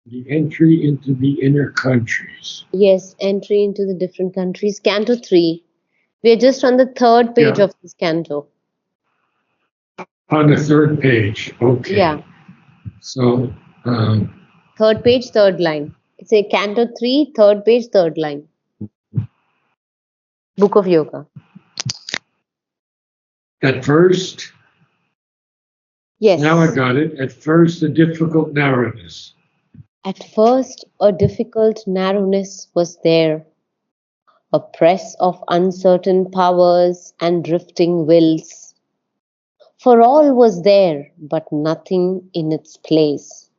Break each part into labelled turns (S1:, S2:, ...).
S1: The entry into the inner countries.
S2: Yes, entry into the different countries. Canto 3. We are just on the third page
S1: Yeah,
S2: of this canto.
S1: on the third page.
S2: Yeah,
S1: Okay. So,
S2: third page, third line. It's a canto 3, third page, third line. Book of Yoga.
S1: at first, now I
S2: Yes.
S1: got it. At first, a difficult narrowness.
S2: At first, a difficult narrowness was there, a press of uncertain powers and drifting wills. For all was there, but nothing in its place.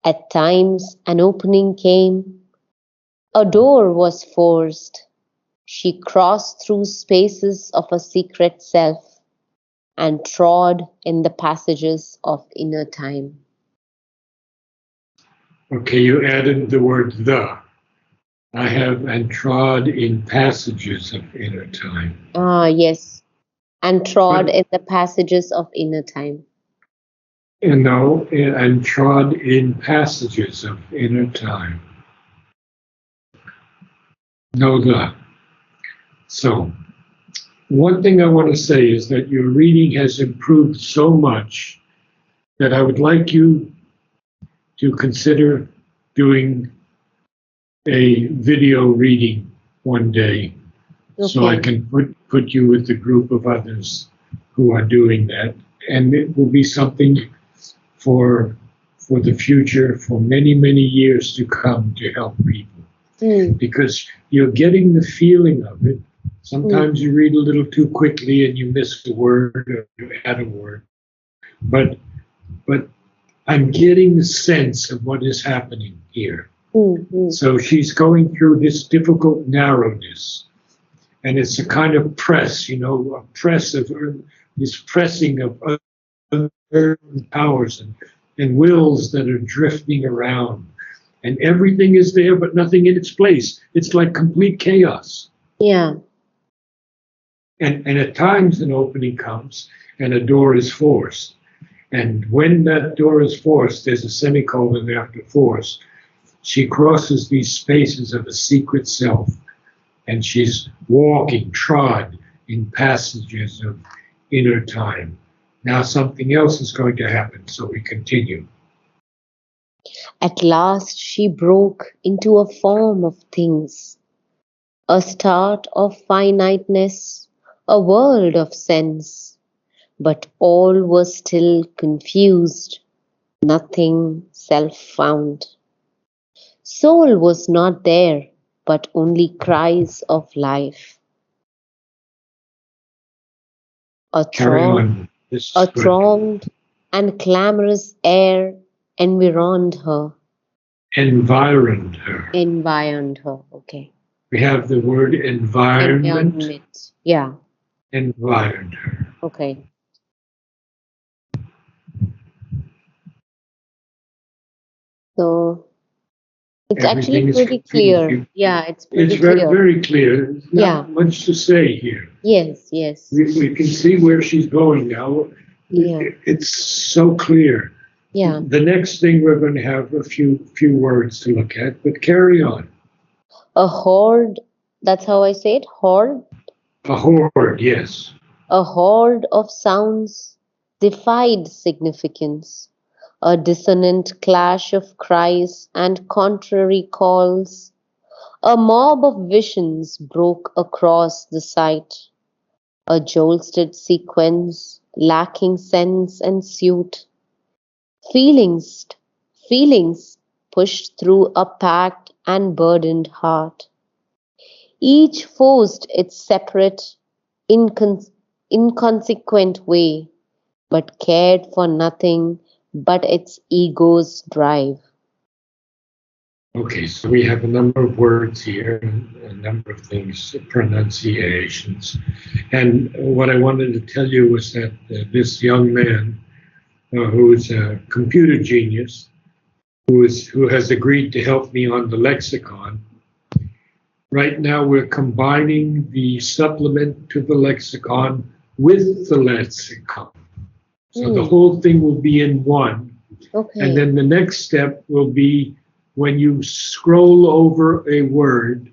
S2: At times an opening came, a door was forced. She crossed through spaces of a secret self and trod in the passages of inner time.
S1: Okay, you added the word the. I have and trod in passages of inner time.
S2: Ah, yes, and trod
S1: But,
S2: in the passages of inner time.
S1: no, and trod in passages of inner time. No the. So, one thing I want to say is that your reading has improved so much that I would like you to consider doing a video reading one day so I
S2: Okay.
S1: can put you with a group of others who are doing that. And it will be something for for the future, for many, many years to come to help people.
S2: Mm,
S1: Because you're getting the feeling of it.
S2: mm,
S1: Sometimes you read a little too quickly and you miss a word or you add a word. But I'm getting the sense of what is happening here.
S2: mm.
S1: So she's going through this difficult narrowness, and it's a kind of press, a press of this pressing of other powers and wills that are drifting around, and everything is there, but nothing in its place. It's like complete chaos.
S2: Yeah.
S1: And at times an opening comes and a door is forced. And when that door is forced, there's a semicolon after force. She crosses these spaces of a secret self, and she's walking, trod in passages of inner time. Now something else is going to happen, so we continue.
S2: At last she broke into a form of things, a start of finiteness, a world of sense. But all was still confused, nothing self-found. Soul was not there, but only cries of life. A
S1: Carry
S2: throng,
S1: on. This is
S2: a
S1: good.
S2: thronged and clamorous air environed her.
S1: Environed her.
S2: Environed her. Okay.
S1: We have the word environment.
S2: Environment. Yeah.
S1: Environed her.
S2: Okay. So it's actually
S1: Everything is
S2: pretty clear.
S1: confusing.
S2: Yeah, it's
S1: It's
S2: pretty
S1: very,
S2: clear.
S1: very clear. There's
S2: Yeah.
S1: not much to say here.
S2: Yes, yes.
S1: We can see where she's going now.
S2: Yeah.
S1: It's so clear.
S2: Yeah.
S1: The next thing we're going to have a few words to look at, but carry on.
S2: A horde, that's how I say it, horde.
S1: A horde, yes.
S2: A horde of sounds defied significance. A dissonant clash of cries and contrary calls. A mob of visions broke across the sight. A jolted sequence, lacking sense and suit. Feelings, feelings pushed through a packed and burdened heart. Each forced its separate, incon- inconsequent way, but cared for nothing but its ego's drive.
S1: Okay, so we have a number of words here, a number of things, pronunciations. And what I wanted to tell you was that this young man, who is a computer genius, who has agreed to help me on the lexicon. Right now, we're combining the supplement to the lexicon with the lexicon. So the whole thing will be in one, And
S2: Okay.
S1: then the next step will be when you scroll over a word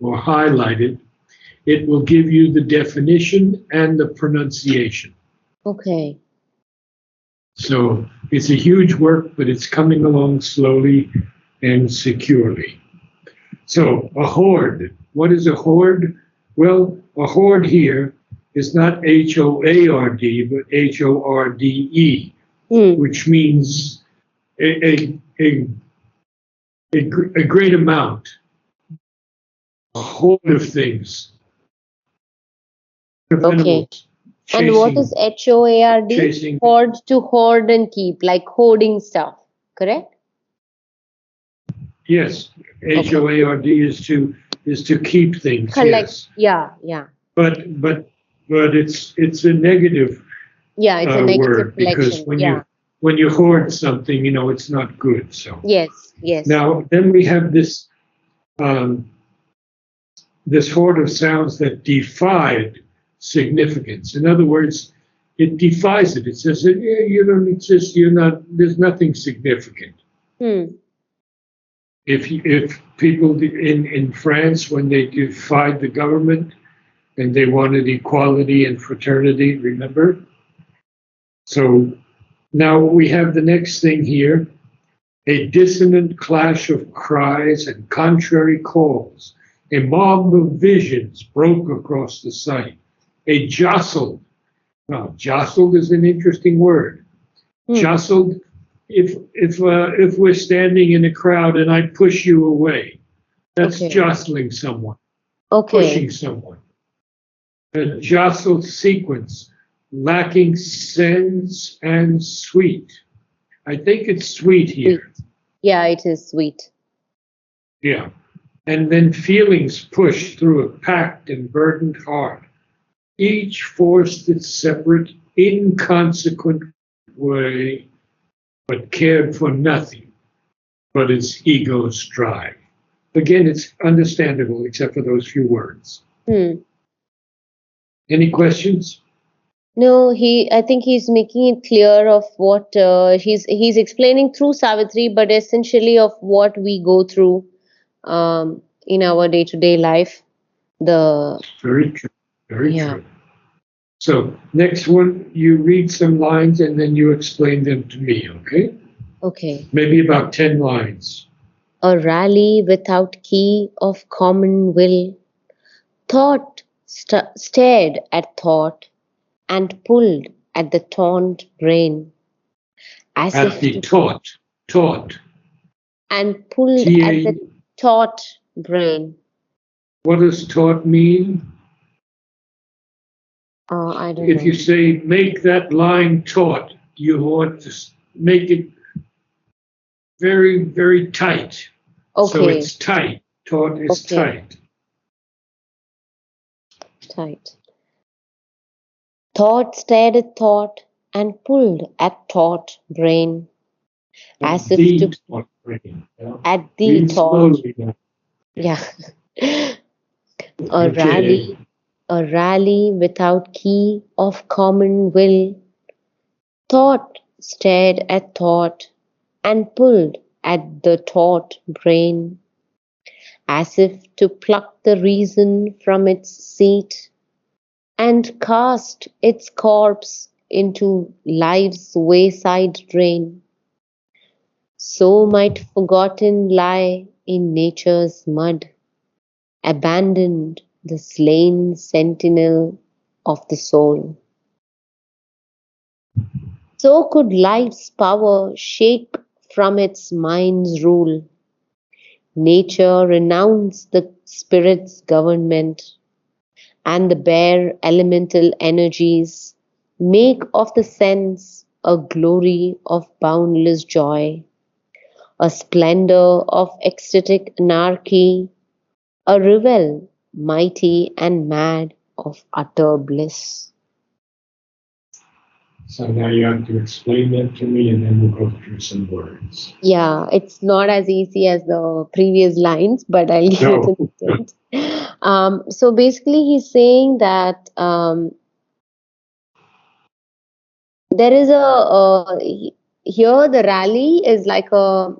S1: or highlight it, it will give you the definition and the pronunciation.
S2: Okay.
S1: So it's a huge work, but it's coming along slowly and securely. So a horde. What is a horde? Well, a horde here is not HOARD, but HORDE,
S2: Hmm.
S1: which means a great amount, a horde of things, of
S2: Okay.
S1: animals
S2: And what is
S1: chasing,
S2: HOARD?
S1: chasing.
S2: Hoard, to hoard and keep, like hoarding stuff, correct?
S1: Yes,
S2: Okay.
S1: HOARD is to keep things.
S2: Collect.
S1: Yes,
S2: Yeah, yeah.
S1: but but but it's a negative
S2: Yeah, it's a negative
S1: word because
S2: collection. Yeah.
S1: when you hoard something, it's not good. So
S2: Yes, yes.
S1: now then we have um, this horde of sounds that defied significance. In other words, it defies it. It says, yeah, you don't exist. You're not. There's nothing significant.
S2: Hmm.
S1: If people in France, when they defied the government and they wanted equality and fraternity, remember? So now we have the next thing here: a dissonant clash of cries and contrary calls. A mob of visions broke across the sight. A jostled. Now, jostled is an interesting word.
S2: Hmm.
S1: Jostled. If we're standing in a crowd and I push you away, that's
S2: Okay.
S1: jostling someone,
S2: Okay.
S1: pushing someone. A jostled sequence, lacking sense and sweet. I think it's sweet
S2: Sweet.
S1: here.
S2: Yeah, it is sweet.
S1: Yeah. And then feelings pushed through a packed and burdened heart, each forced its separate, inconsequent way, but cared for nothing but its ego's drive. Again, it's understandable except for those few words.
S2: Hmm.
S1: Any questions?
S2: No, I think he's making it clear of what he's explaining through Savitri, but essentially of what we go through in our day-to-day life. The
S1: Very true. Very
S2: Yeah.
S1: true. So, next one, you read some lines and then you explain them to me, okay?
S2: Okay.
S1: Maybe about 10 lines.
S2: A rally without key of common will. Thought stared at thought and pulled at the taunt brain, as
S1: At
S2: if
S1: the
S2: to
S1: taught,
S2: and pulled
S1: T
S2: at the
S1: A.
S2: taut brain.
S1: What does taught mean?
S2: I don't
S1: If you
S2: know.
S1: say make that line taut, you want to make it very, very tight. So
S2: Okay,
S1: it's tight. Taut is
S2: okay,
S1: tight.
S2: tight. Thought stared at thought and pulled at taut brain,
S1: At
S2: as if
S1: the
S2: to
S1: taut brain. Yeah.
S2: at the
S1: Read
S2: thought.
S1: slowly now.
S2: Yeah. A
S1: Okay.
S2: rally, a rally without key of common will. Thought stared at thought and pulled at the taut brain, as if to pluck the reason from its seat and cast its corpse into life's wayside drain. So might forgotten lie in nature's mud, abandoned the slain sentinel of the soul. So could life's power shake from its mind's rule, nature renounce the spirit's government, and the bare elemental energies make of the sense a glory of boundless joy, a splendor of ecstatic anarchy, a revel mighty and mad of utter bliss.
S1: So now you have to explain that to me and then we'll go through some words.
S2: Yeah, it's not as easy as the previous lines, but I'll give it
S1: No.
S2: an attempt. So basically, he's saying that there is here the rally is like a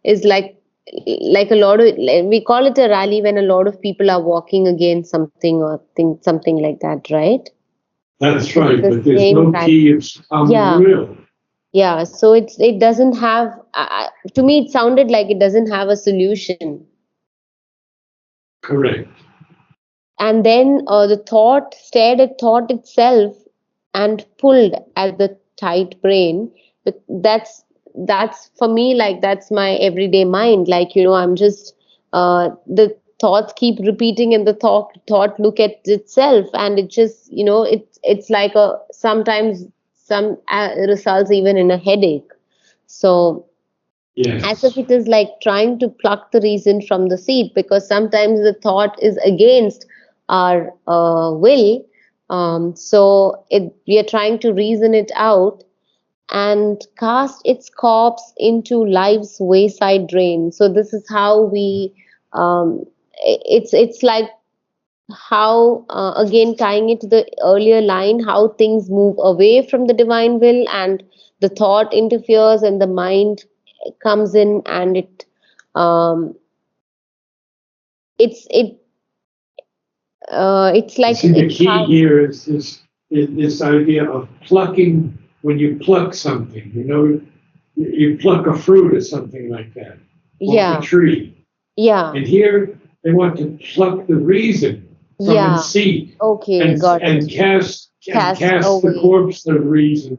S2: is like a lot of, we call it a rally when a lot of people are walking against something or something like that, right?
S1: That's
S2: It's
S1: right,
S2: the
S1: but there's
S2: same
S1: no
S2: rally.
S1: key of
S2: Yeah,
S1: will.
S2: yeah. So it doesn't have. To me, it sounded like it doesn't have a solution.
S1: Correct.
S2: And then the thought stared at thought itself and pulled at the tight brain. But that's for me, like that's my everyday mind. Like, I'm just the thoughts keep repeating, and the thought look at itself, and it just, it's like a sometimes some results even in a headache. So as if
S1: Yes.
S2: it is like trying to pluck the reason from the seed, because sometimes the thought is against our will. We are trying to reason it out and cast its corpse into life's wayside drain. So this is how it's like how, again tying it to the earlier line, how things move away from the divine will, and the thought interferes and the mind comes in, and um it it's
S1: You
S2: like
S1: see, the
S2: it
S1: key here is this idea of plucking. When you pluck something, you pluck a fruit or something like that off a
S2: yeah,
S1: tree.
S2: yeah,
S1: And here they want to pluck the reason from its
S2: yeah,
S1: seed
S2: okay,
S1: and
S2: got
S1: and
S2: it. Cast
S1: cast the
S2: away.
S1: corpse of reason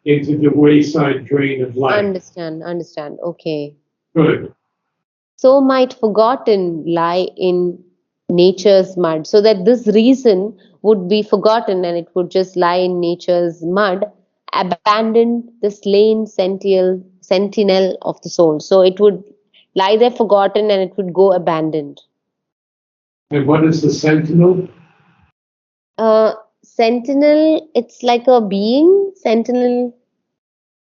S1: into the wayside drain of life.
S2: Understand, okay.
S1: Good.
S2: So might forgotten lie in nature's mud, so that this reason would be forgotten and it would just lie in nature's mud, abandoned, the slain sentinel of the soul. So it would lie there forgotten and it would go abandoned.
S1: And what is the sentinel?
S2: Sentinel, it's like a being. Sentinel,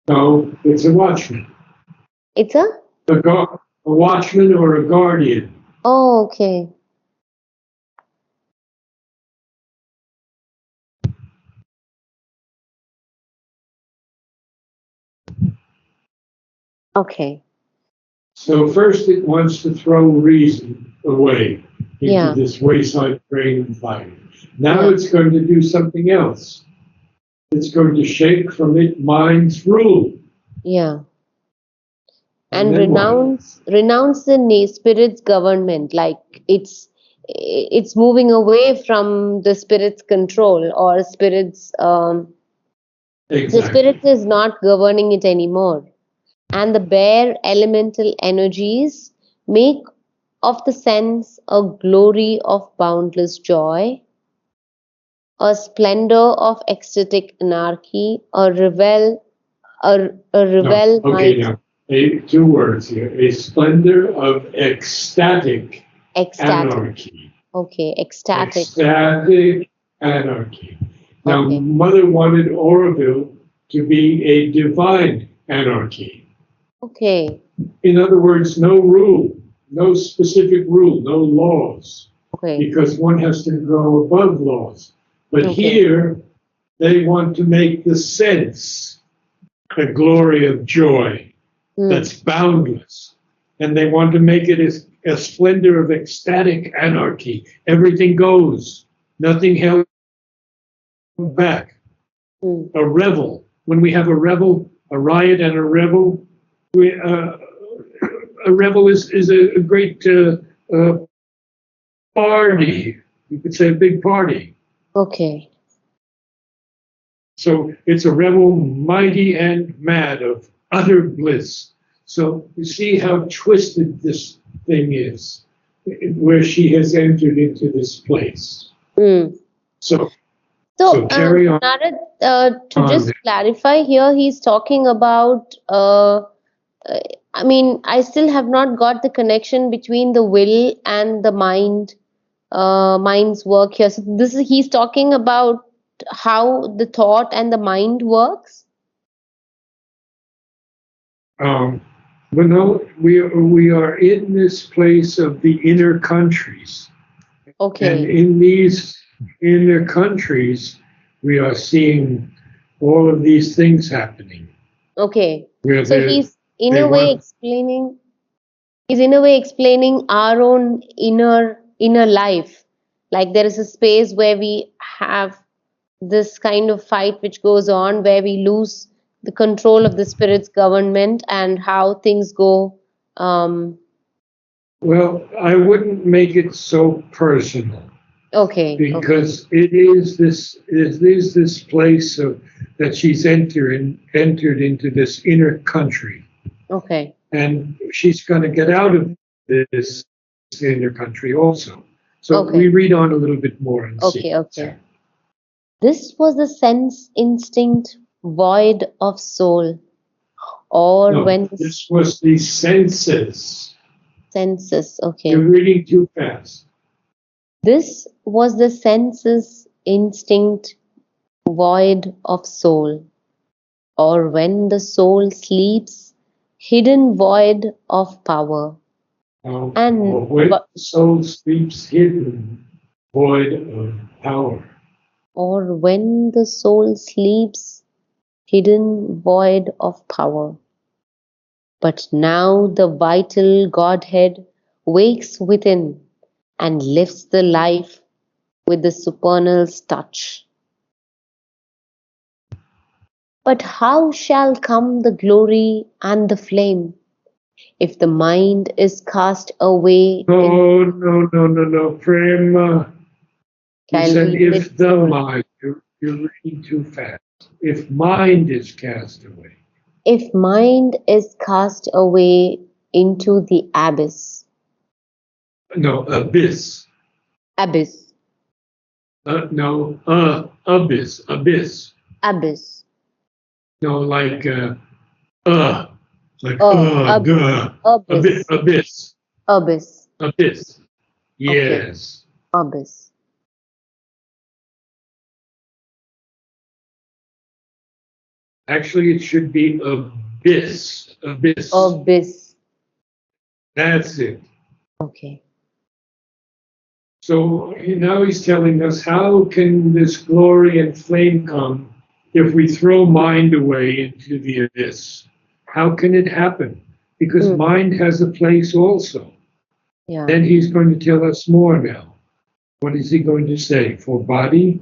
S1: No, it's a watchman.
S2: it's a.
S1: A watchman or a guardian.
S2: Oh, okay. Okay.
S1: So first it wants to throw reason away into
S2: Yeah.
S1: this wayside drain of life. Now
S2: Yeah.
S1: it's going to do something else. It's going to shake from it mind's rule.
S2: Yeah.
S1: And
S2: And
S1: then what?
S2: renounce the spirit's government, like it's moving away from the spirit's control, or the spirit
S1: Exactly.
S2: is not governing it anymore, and the bare elemental energies make of the sense a glory of boundless joy, a splendor of ecstatic anarchy, a
S1: No.
S2: revel
S1: Okay,
S2: might.
S1: now, two words here. A splendor of ecstatic
S2: Ecstatic.
S1: anarchy.
S2: Okay, ecstatic.
S1: Ecstatic anarchy. Now,
S2: Okay,
S1: Mother wanted Oroville to be a divine anarchy.
S2: okay,
S1: In other words, no rule, no specific rule, no laws,
S2: okay,
S1: because one has to go above laws. But
S2: okay.
S1: here, they want to make the sense a glory of joy
S2: Hmm.
S1: that's boundless. And they want to make it a splendor of ecstatic anarchy. Everything goes, nothing held back.
S2: Hmm.
S1: A revel. When we have a revel, a riot and a revel, a revel is a great party. You could say a big party.
S2: Okay.
S1: So it's a revel mighty and mad of utter bliss. So you see how twisted this thing is, where she has entered into this place.
S2: Hmm.
S1: So
S2: So,
S1: carry on.
S2: Narad, to just clarify here, he's talking about. Uh, I mean, I still have not got the connection between the will and the mind's work here. So this is he's talking about how the thought and the mind works.
S1: Um, but no, we are in this place of the inner countries. And
S2: Okay.
S1: in these inner countries, we are seeing all of these things happening.
S2: Okay.
S1: where
S2: So he's in
S1: they
S2: a way
S1: want.
S2: explaining he's in a way explaining our own inner life. Like there is a space where we have this kind of fight which goes on where we lose the control of the spirit's government and how things go. Um,
S1: Well, I wouldn't make it so personal
S2: okay, okay,
S1: because it is this place of that she's entered into this inner country,
S2: okay,
S1: and she's going to get out of this inner country also. So we
S2: okay,
S1: read on a little bit more and see
S2: okay,
S1: what's
S2: okay.
S1: happening.
S2: This was the sense instinct void of soul, or
S1: No,
S2: when the
S1: this was the senses.
S2: senses,
S1: You're
S2: okay.
S1: reading too fast.
S2: This was the senses instinct void of soul, or when the soul sleeps, hidden void of power.
S1: Or
S2: And
S1: when the soul sleeps hidden, void of power.
S2: or when the soul sleeps, hidden void of power. But now the vital Godhead wakes within and lifts the life with the supernal touch. But how shall come the glory and the flame if the mind is cast away in
S1: No, Prema. You
S2: I'll
S1: said
S2: read it
S1: if the
S2: slowly.
S1: mind, you're reading too fast. If mind is cast away.
S2: If mind is cast away into the abyss,
S1: No, abyss.
S2: abyss,
S1: No, abyss, abyss.
S2: abyss,
S1: No, like
S2: abyss,
S1: duh,
S2: abyss,
S1: abyss,
S2: abyss.
S1: abyss.
S2: Okay,
S1: Yes.
S2: abyss,
S1: Actually, it should be abyss, abyss.
S2: abyss.
S1: That's it.
S2: Okay.
S1: So now he's telling us how can this glory and flame come if we throw mind away into the abyss? How can it happen? Because
S2: Hmm.
S1: mind has a place also.
S2: Yeah.
S1: Then he's going to tell us more now. What is he going to say? For body?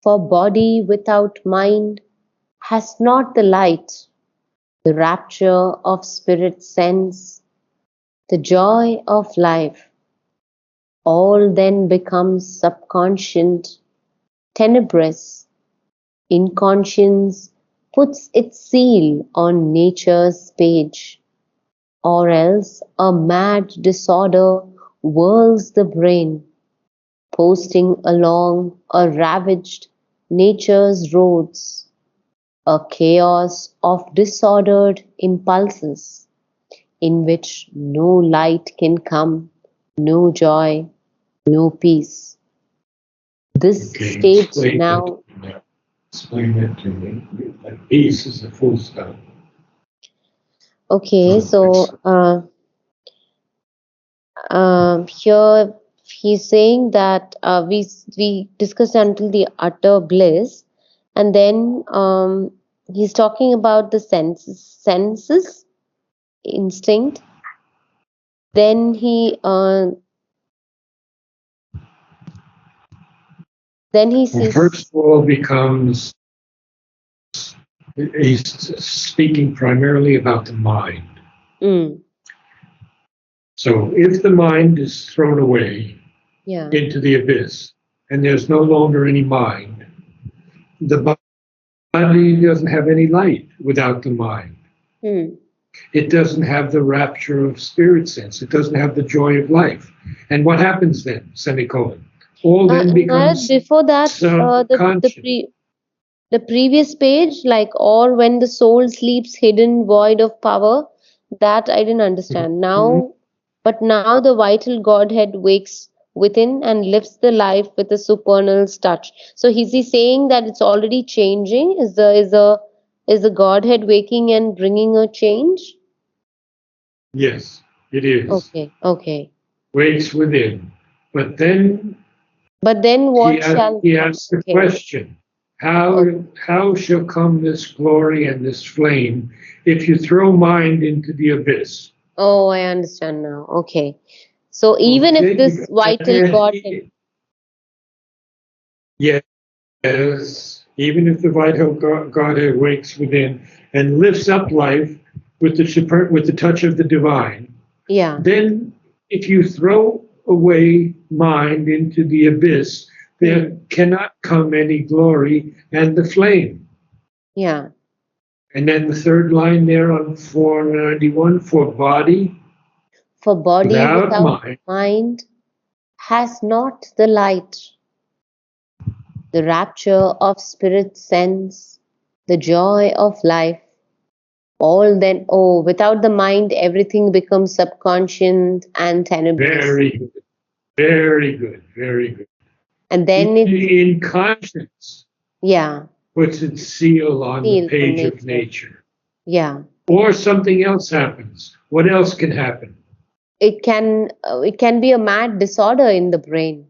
S2: For body without mind has not the light, the rapture of spirit sense, the joy of life. All then becomes subconscient, tenebrous. Inconscience puts its seal on nature's page, or else a mad disorder whirls the brain, posting along a ravaged nature's roads, a chaos of disordered impulses, in which no light can come, no joy, no peace. This
S1: Okay,
S2: state now,
S1: explain that to me. That peace is a full stop.
S2: okay,
S1: Oh,
S2: so here he's saying that we discussed until the utter bliss, and then he's talking about the senses instinct. Then he
S1: well,
S2: says,
S1: first of all, becomes he's speaking primarily about the mind.
S2: mm,
S1: So if the mind is thrown away
S2: yeah,
S1: into the abyss and there's no longer any mind, the body doesn't have any light without the mind.
S2: mm.
S1: It doesn't have the rapture of spirit sense. It doesn't have the joy of life. And what happens then? Semicolon. All then
S2: Narad,
S1: becomes
S2: before that,
S1: subconscious.
S2: the previous page, like or when the soul sleeps, hidden void of power, that I didn't understand.
S1: Mhm.
S2: Now, but now the vital Godhead wakes within and lifts the life with a supernal touch. So is he saying that it's already changing? Is the Godhead waking and bringing a change?
S1: Yes, it is.
S2: Okay, okay.
S1: Wakes within. But then
S2: But then
S1: he,
S2: what shall
S1: he
S2: come?
S1: asks the
S2: Okay,
S1: question. How shall come this glory and this flame if you throw mind into the abyss?
S2: Oh, I understand now. Okay. So even if
S1: Okay,
S2: this vital Godhead,
S1: yes, even if the vital Godhead wakes within and lifts up life with with the touch of the divine,
S2: yeah,
S1: then if you throw away mind into the abyss, there cannot come any glory and the flame.
S2: yeah.
S1: And then the third line there on 491, for body
S2: For body
S1: without
S2: without
S1: mind,
S2: mind has not the light, the rapture of spirit sense, the joy of life. All then, oh, without the mind, everything becomes subconscious and tenebrous.
S1: very good, very good, very good.
S2: And then it,
S1: In conscience
S2: yeah,
S1: puts its seal on the
S2: feels the
S1: page of
S2: nature.
S1: nature.
S2: Yeah.
S1: Or something else happens. What else can happen?
S2: It can be a mad disorder in the brain.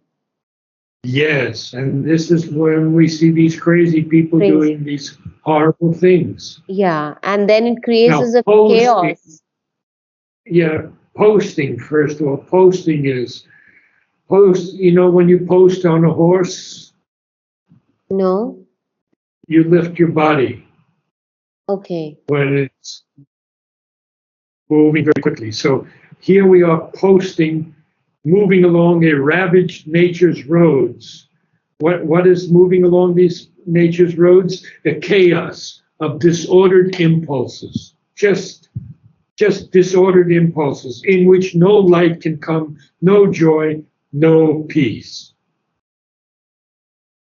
S1: Yes, and this is when we see these crazy people
S2: Crazy.
S1: doing these horrible things.
S2: Yeah. And then it creates
S1: Now,
S2: a
S1: posting,
S2: chaos.
S1: yeah, posting, first of all, posting is when you post on a horse,
S2: No?
S1: you lift your body
S2: Okay.
S1: when it's moving very quickly. So here we are posting, moving along a ravaged nature's roads. What is moving along these nature's roads? A chaos of disordered impulses. Just disordered impulses in which no light can come, no joy, no peace.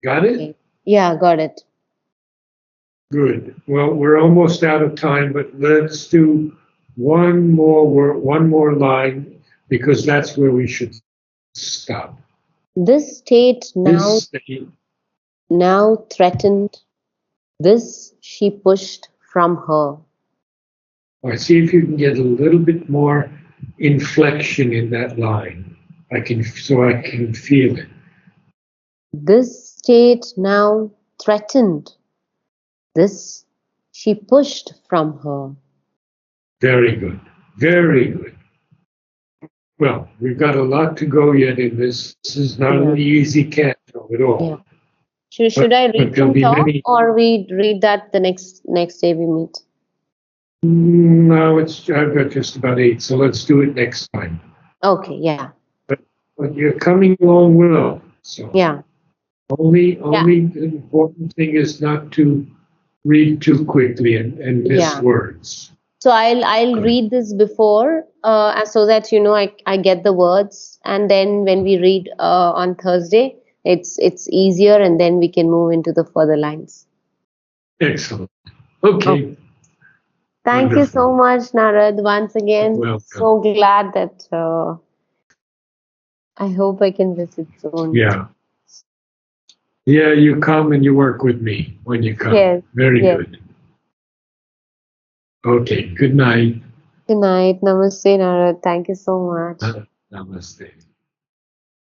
S1: Got it?
S2: Okay. Yeah, got it.
S1: Good. Well, we're almost out of time, but let's do one more line because that's where we should stop.
S2: This state
S1: This state,
S2: now threatened, this she pushed from her.
S1: I see if you can get a little bit more inflection in that line. I can feel it.
S2: This state now threatened, this she pushed from her.
S1: Very good. Very good. Well, we've got a lot to go yet in this. This is not
S2: Yeah.
S1: an easy canto at all.
S2: Yeah. Should I
S1: But
S2: read
S1: there'll
S2: from
S1: be
S2: top
S1: many.
S2: or we read that the next day we meet?
S1: No, I've got just about 8, so let's do it next time.
S2: Okay, yeah.
S1: But you're coming along well. So
S2: Yeah.
S1: only
S2: Yeah.
S1: the important thing is not to read too quickly and miss
S2: Yeah.
S1: words.
S2: So I'll
S1: Good.
S2: read this before so that I get the words, and then when we read on Thursday it's easier, and then we can move into the further lines.
S1: Excellent. Okay.
S2: Oh, thank you so
S1: Wonderful.
S2: much, Narad, once again.
S1: Welcome.
S2: So glad that I hope I can visit soon.
S1: Yeah. Yeah, you come and you work with me when you come.
S2: Yes.
S1: Very
S2: Yes.
S1: good. Okay. Good night.
S2: Good night. Namaste, Narad. Thank you so much.
S1: Namaste.